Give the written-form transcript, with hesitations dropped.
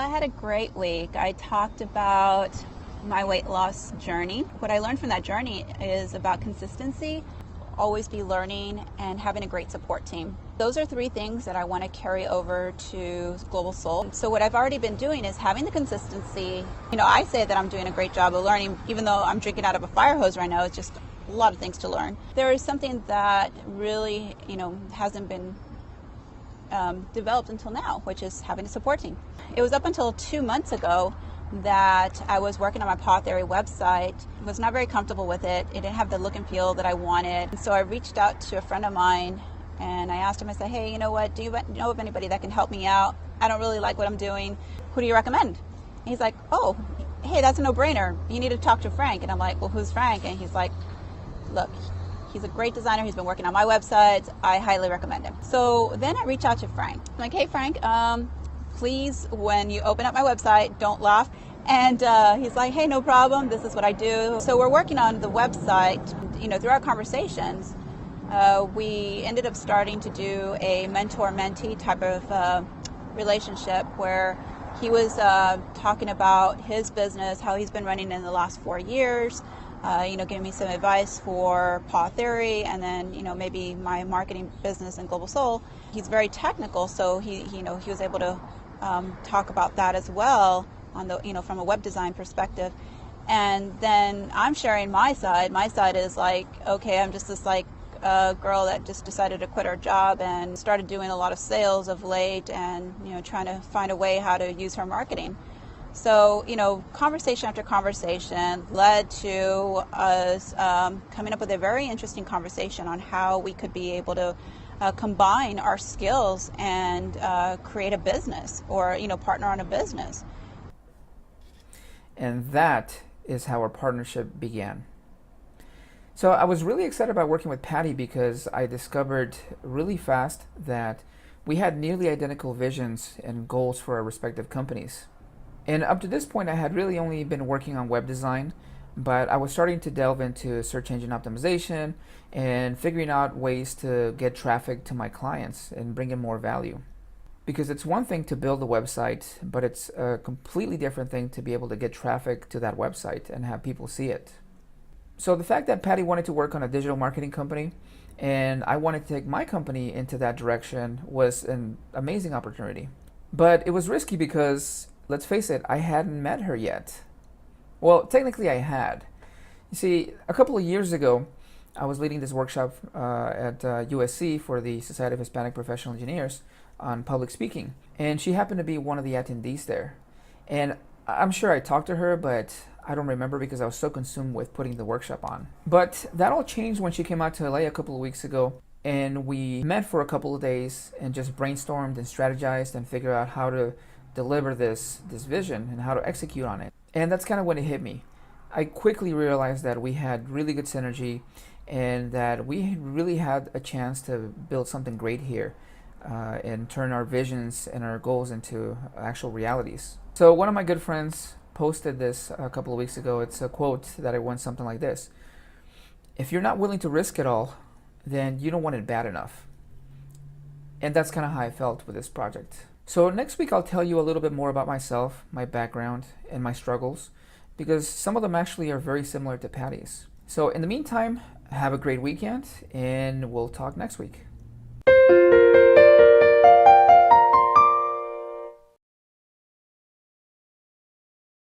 had a great week. I talked about my weight loss journey. What I learned from that journey is about consistency, always be learning, and having a great support team. Those are three things that I want to carry over to Global Soul. So what I've already been doing is having the consistency. I say that I'm doing a great job of learning, even though I'm drinking out of a fire hose right now. It's just a lot of things to learn. There is something that really, hasn't been developed until now, which is having a support team. It was up until 2 months ago that I was working on my Paw Theory website. Was not very comfortable with it. It didn't have the look and feel that I wanted. So I reached out to a friend of mine and I asked him, I said, hey, you know what? Do you know of anybody that can help me out? I don't really like what I'm doing. Who do you recommend? And he's like, oh, hey, that's a no-brainer. You need to talk to Frank. And I'm like, well, who's Frank? And he's like, look, he's a great designer. He's been working on my websites. I highly recommend him. So then I reach out to Frank. I'm like, hey, Frank, please, when you open up my website, don't laugh. And he's like, hey, no problem. This is what I do. So we're working on the website. Through our conversations, we ended up starting to do a mentor-mentee type of relationship where he was talking about his business, how he's been running in the last 4 years, giving me some advice for Paw Theory, and then, maybe my marketing business and Global Soul. He's very technical, so he was able to talk about that as well on the, from a web design perspective. And then I'm sharing my side. My side is like, okay, I'm just this girl that just decided to quit her job and started doing a lot of sales of late and, trying to find a way how to use her marketing. So, conversation after conversation led to us coming up with a very interesting conversation on how we could be able to combine our skills and create a business or, partner on a business. And that is how our partnership began. So I was really excited about working with Patty because I discovered really fast that we had nearly identical visions and goals for our respective companies. And up to this point, I had really only been working on web design, but I was starting to delve into search engine optimization and figuring out ways to get traffic to my clients and bring in more value. Because it's one thing to build a website, but it's a completely different thing to be able to get traffic to that website and have people see it. So the fact that Patty wanted to work on a digital marketing company and I wanted to take my company into that direction was an amazing opportunity. But it was risky because, let's face it, I hadn't met her yet. Well, technically I had. You see, a couple of years ago, I was leading this workshop at USC for the Society of Hispanic Professional Engineers on public speaking. And she happened to be one of the attendees there. And I'm sure I talked to her, but I don't remember because I was so consumed with putting the workshop on. But that all changed when she came out to LA a couple of weeks ago. And we met for a couple of days and just brainstormed and strategized and figured out how to deliver this vision and how to execute on it. And that's kind of when it hit me. I quickly realized that we had really good synergy and that we really had a chance to build something great here and turn our visions and our goals into actual realities. So one of my good friends posted this a couple of weeks ago. It's a quote that I went something like this: if you're not willing to risk it all, then you don't want it bad enough. And that's kind of how I felt with this project. So next week I'll tell you a little bit more about myself, my background, and my struggles, because some of them actually are very similar to Patty's. So in the meantime, have a great weekend, and we'll talk next week.